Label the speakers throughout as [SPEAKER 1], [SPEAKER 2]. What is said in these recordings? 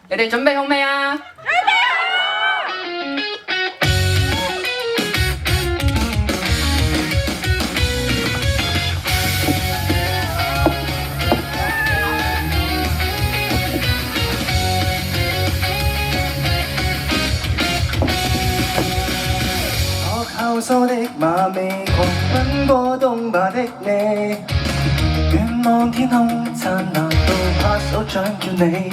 [SPEAKER 1] 你哋準備好未啊？
[SPEAKER 2] 後數的馬尾，狂奔過東馬的你，遠望天空燦爛到拍手掌叫你。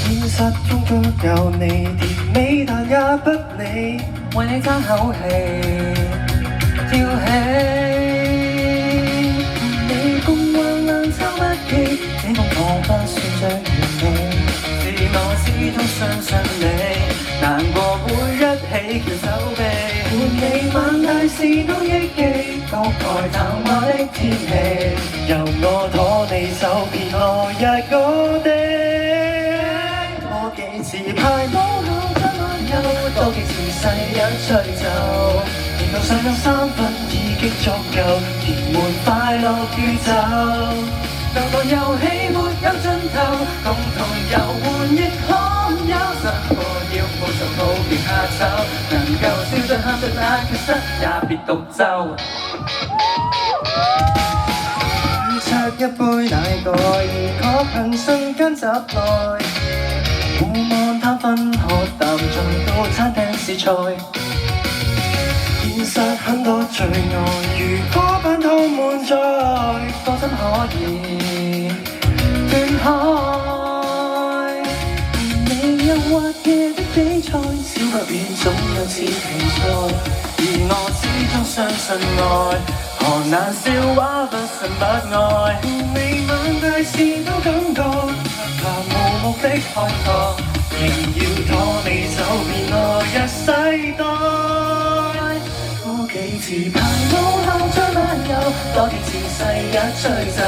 [SPEAKER 2] 現實中都有你，甜美但也不理，為你爭口氣跳起。你共患難抽不記，這個我不算最完美，是我始終相信你，難過會一起翹手臂。每夜晚大事都憶記，覺慨淡化的天氣，由我拖你走遍來日我的。多幾次派舞後再漫遊，多幾次世人吹奏，年度上有3分已經足夠，填滿快樂宇宙。流浪遊戲沒有盡頭，共同遊玩亦罕有，想過要報仇抱別下手，能夠笑着喊着那缺失也別獨奏。咀嚼一杯奶蓋，確憑瞬間集內，互望貪分喝淡盡到餐廳試菜。現實很多最愛，如果扮套滿載，放心可以斷開。你有滑夜的比賽，小不免總有似比賽，而我始終相信愛，何難笑話不信不愛。你晚大事都感覺，怕無目的開拓，仍要拖你走遍來日世代。多幾次排舞後再漫遊，多幾次世日吹奏，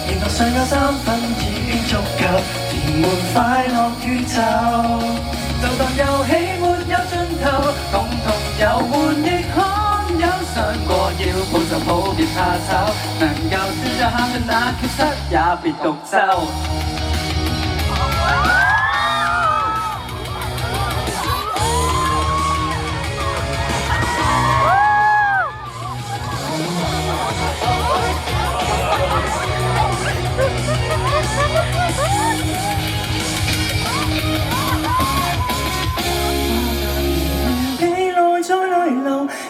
[SPEAKER 2] 年度上有3分已經足夠，填滿快樂宇宙。流浪遊戲沒有盡頭，共同遊玩亦罕有，想過要報仇抱別怕醜，能夠笑着喊着那缺失也別獨奏。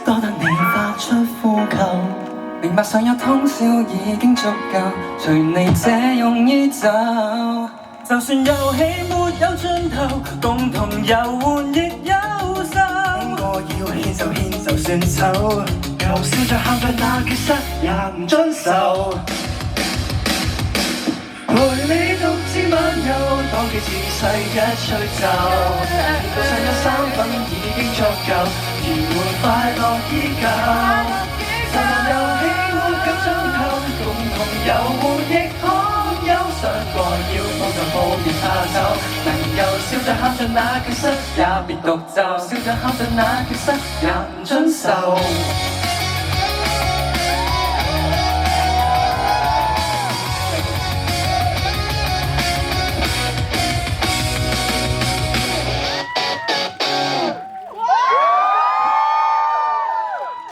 [SPEAKER 2] 多得你發出呼救，明白上有通宵已經足夠，隨你這容易走。就算遊戲沒有盡頭，共同遊玩亦優秀。聽過要獻就獻，就算醜，又笑着喊着那缺失也唔遵守。陪你獨自漫遊，多幾次世一吹奏，年度上有3分已經足夠，填滿快樂依舊。流浪遊戲沒有盡頭，共同遊玩亦罕有，想過要報仇抱別怕醜，能夠笑着喊着那缺失也別獨奏，笑着喊着那缺失也唔遵守。